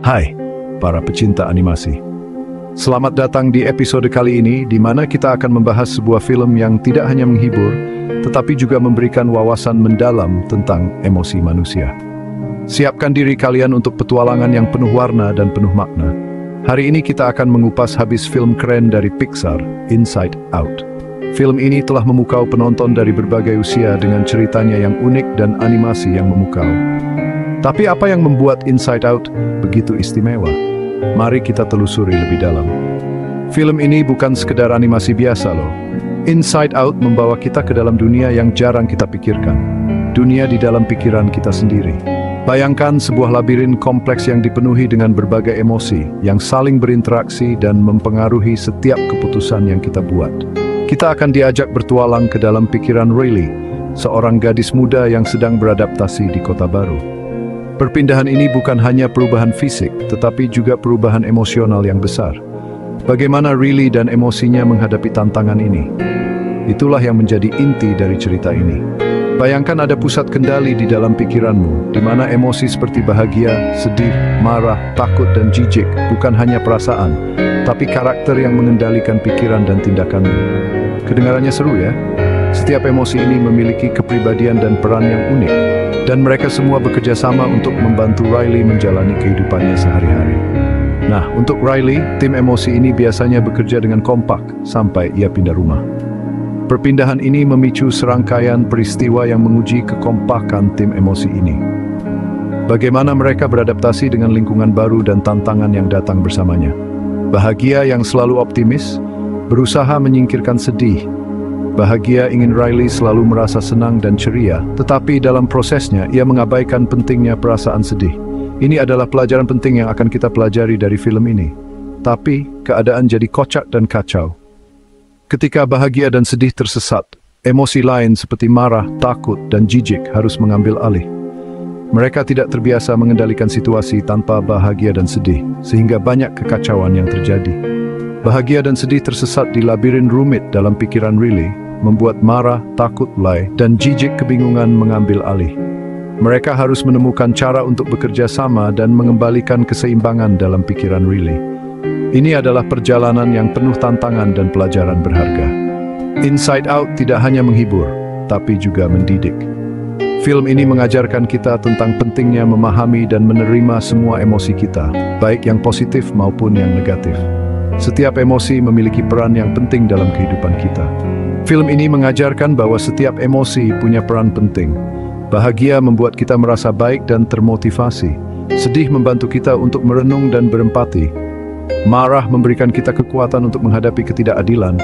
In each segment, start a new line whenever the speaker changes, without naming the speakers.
Hai, para pecinta animasi. Selamat datang di episode kali ini, di mana kita akan membahas sebuah film yang tidak hanya menghibur, tetapi juga memberikan wawasan mendalam tentang emosi manusia. Siapkan diri kalian untuk petualangan yang penuh warna dan penuh makna. Hari ini kita akan mengupas habis film keren dari Pixar, Inside Out. Film ini telah memukau penonton dari berbagai usia dengan ceritanya yang unik dan animasi yang memukau. Tapi apa yang membuat Inside Out begitu istimewa? Mari kita telusuri lebih dalam. Film ini bukan sekedar animasi biasa loh. Inside Out membawa kita ke dalam dunia yang jarang kita pikirkan. Dunia di dalam pikiran kita sendiri. Bayangkan sebuah labirin kompleks yang dipenuhi dengan berbagai emosi yang saling berinteraksi dan mempengaruhi setiap keputusan yang kita buat. Kita akan diajak bertualang ke dalam pikiran Riley, seorang gadis muda yang sedang beradaptasi di kota baru. Perpindahan ini bukan hanya perubahan fisik, tetapi juga perubahan emosional yang besar. Bagaimana Riley dan emosinya menghadapi tantangan ini? Itulah yang menjadi inti dari cerita ini. Bayangkan ada pusat kendali di dalam pikiranmu, di mana emosi seperti bahagia, sedih, marah, takut, dan jijik bukan hanya perasaan, tapi karakter yang mengendalikan pikiran dan tindakanmu. Kedengarannya seru ya? Setiap emosi ini memiliki kepribadian dan peran yang unik. Dan mereka semua bekerja sama untuk membantu Riley menjalani kehidupannya sehari-hari. Nah, untuk Riley, tim emosi ini biasanya bekerja dengan kompak sampai ia pindah rumah. Perpindahan ini memicu serangkaian peristiwa yang menguji kekompakan tim emosi ini. Bagaimana mereka beradaptasi dengan lingkungan baru dan tantangan yang datang bersamanya. Bahagia yang selalu optimis, berusaha menyingkirkan sedih. Bahagia ingin Riley selalu merasa senang dan ceria, tetapi dalam prosesnya ia mengabaikan pentingnya perasaan sedih. Ini adalah pelajaran penting yang akan kita pelajari dari film ini. Tapi, keadaan jadi kocak dan kacau. Ketika bahagia dan sedih tersesat, emosi lain seperti marah, takut, dan jijik harus mengambil alih. Mereka tidak terbiasa mengendalikan situasi tanpa bahagia dan sedih, sehingga banyak kekacauan yang terjadi. Bahagia dan sedih tersesat di labirin rumit dalam pikiran Riley, membuat marah, takut, dan jijik kebingungan mengambil alih. Mereka harus menemukan cara untuk bekerja sama dan mengembalikan keseimbangan dalam pikiran Riley. Ini adalah perjalanan yang penuh tantangan dan pelajaran berharga. Inside Out tidak hanya menghibur, tapi juga mendidik. Film ini mengajarkan kita tentang pentingnya memahami dan menerima semua emosi kita, baik yang positif maupun yang negatif. Setiap emosi memiliki peran yang penting dalam kehidupan kita. Film ini mengajarkan bahwa setiap emosi punya peran penting. Bahagia membuat kita merasa baik dan termotivasi. Sedih membantu kita untuk merenung dan berempati. Marah memberikan kita kekuatan untuk menghadapi ketidakadilan.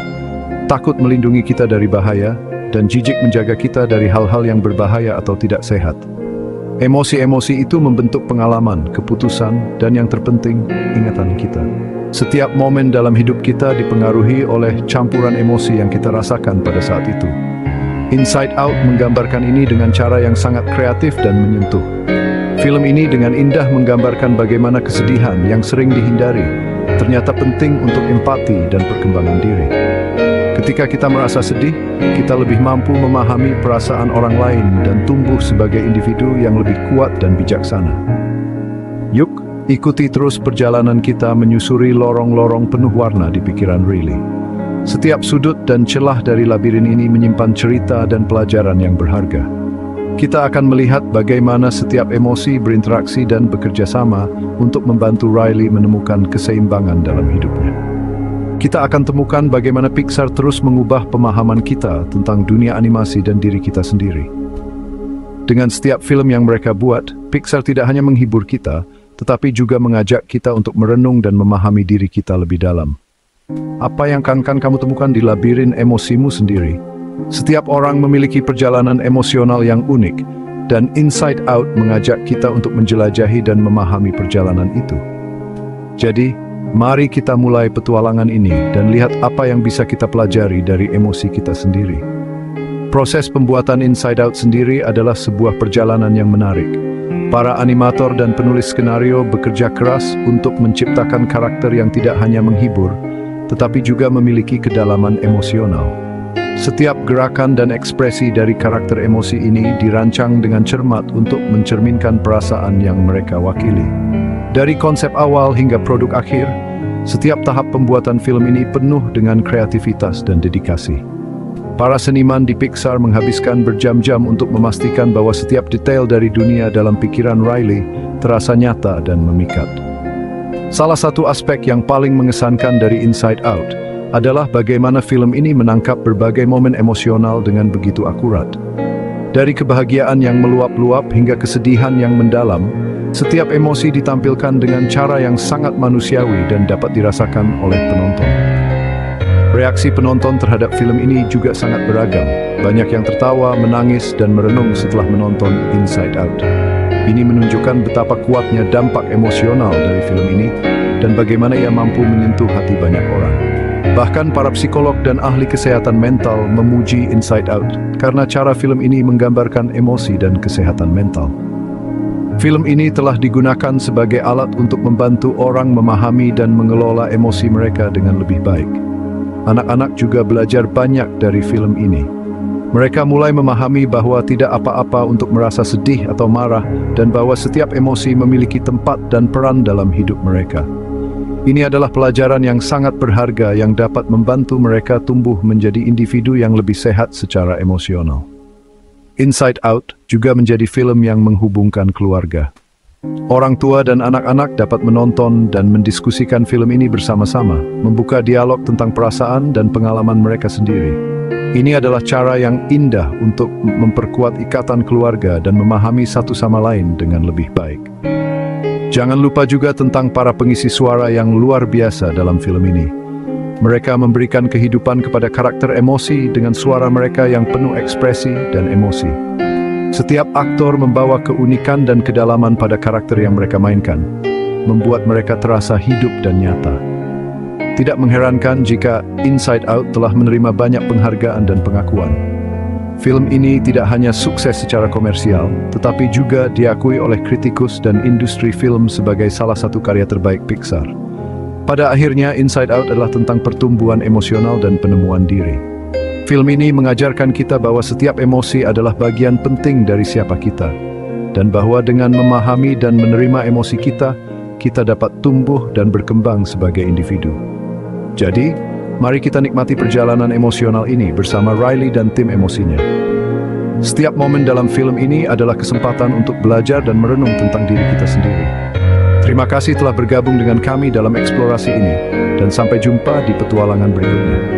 Takut melindungi kita dari bahaya, dan jijik menjaga kita dari hal-hal yang berbahaya atau tidak sehat. Emosi-emosi itu membentuk pengalaman, keputusan, dan yang terpenting, ingatan kita. Setiap momen dalam hidup kita dipengaruhi oleh campuran emosi yang kita rasakan pada saat itu. Inside Out menggambarkan ini dengan cara yang sangat kreatif dan menyentuh. Film ini dengan indah menggambarkan bagaimana kesedihan yang sering dihindari ternyata penting untuk empati dan perkembangan diri. Ketika kita merasa sedih, kita lebih mampu memahami perasaan orang lain dan tumbuh sebagai individu yang lebih kuat dan bijaksana. Yuk, ikuti terus perjalanan kita menyusuri lorong-lorong penuh warna di pikiran Riley. Setiap sudut dan celah dari labirin ini menyimpan cerita dan pelajaran yang berharga. Kita akan melihat bagaimana setiap emosi berinteraksi dan bekerja sama untuk membantu Riley menemukan keseimbangan dalam hidupnya. Kita akan temukan bagaimana Pixar terus mengubah pemahaman kita tentang dunia animasi dan diri kita sendiri. Dengan setiap film yang mereka buat, Pixar tidak hanya menghibur kita, tetapi juga mengajak kita untuk merenung dan memahami diri kita lebih dalam. Apa yang akan kamu temukan di labirin emosimu sendiri? Setiap orang memiliki perjalanan emosional yang unik, dan Inside Out mengajak kita untuk menjelajahi dan memahami perjalanan itu. Jadi, mari kita mulai petualangan ini dan lihat apa yang bisa kita pelajari dari emosi kita sendiri. Proses pembuatan Inside Out sendiri adalah sebuah perjalanan yang menarik. Para animator dan penulis skenario bekerja keras untuk menciptakan karakter yang tidak hanya menghibur, tetapi juga memiliki kedalaman emosional. Setiap gerakan dan ekspresi dari karakter emosi ini dirancang dengan cermat untuk mencerminkan perasaan yang mereka wakili. Dari konsep awal hingga produk akhir, setiap tahap pembuatan film ini penuh dengan kreativitas dan dedikasi. Para seniman di Pixar menghabiskan berjam-jam untuk memastikan bahwa setiap detail dari dunia dalam pikiran Riley terasa nyata dan memikat. Salah satu aspek yang paling mengesankan dari Inside Out adalah bagaimana film ini menangkap berbagai momen emosional dengan begitu akurat. Dari kebahagiaan yang meluap-luap hingga kesedihan yang mendalam, setiap emosi ditampilkan dengan cara yang sangat manusiawi dan dapat dirasakan oleh penonton. Reaksi penonton terhadap film ini juga sangat beragam. Banyak yang tertawa, menangis, dan merenung setelah menonton Inside Out. Ini menunjukkan betapa kuatnya dampak emosional dari film ini dan bagaimana ia mampu menyentuh hati banyak orang. Bahkan para psikolog dan ahli kesehatan mental memuji Inside Out karena cara film ini menggambarkan emosi dan kesehatan mental. Film ini telah digunakan sebagai alat untuk membantu orang memahami dan mengelola emosi mereka dengan lebih baik. Anak-anak juga belajar banyak dari film ini. Mereka mulai memahami bahwa tidak apa-apa untuk merasa sedih atau marah dan bahwa setiap emosi memiliki tempat dan peran dalam hidup mereka. Ini adalah pelajaran yang sangat berharga yang dapat membantu mereka tumbuh menjadi individu yang lebih sehat secara emosional. Inside Out juga menjadi film yang menghubungkan keluarga. Orang tua dan anak-anak dapat menonton dan mendiskusikan film ini bersama-sama, membuka dialog tentang perasaan dan pengalaman mereka sendiri. Ini adalah cara yang indah untuk memperkuat ikatan keluarga dan memahami satu sama lain dengan lebih baik. Jangan lupa juga tentang para pengisi suara yang luar biasa dalam film ini. Mereka memberikan kehidupan kepada karakter emosi dengan suara mereka yang penuh ekspresi dan emosi. Setiap aktor membawa keunikan dan kedalaman pada karakter yang mereka mainkan, membuat mereka terasa hidup dan nyata. Tidak mengherankan jika Inside Out telah menerima banyak penghargaan dan pengakuan. Film ini tidak hanya sukses secara komersial, tetapi juga diakui oleh kritikus dan industri film sebagai salah satu karya terbaik Pixar. Pada akhirnya, Inside Out adalah tentang pertumbuhan emosional dan penemuan diri. Film ini mengajarkan kita bahwa setiap emosi adalah bagian penting dari siapa kita, dan bahwa dengan memahami dan menerima emosi kita, kita dapat tumbuh dan berkembang sebagai individu. Jadi, mari kita nikmati perjalanan emosional ini bersama Riley dan tim emosinya. Setiap momen dalam film ini adalah kesempatan untuk belajar dan merenung tentang diri kita sendiri. Terima kasih telah bergabung dengan kami dalam eksplorasi ini, dan sampai jumpa di petualangan berikutnya.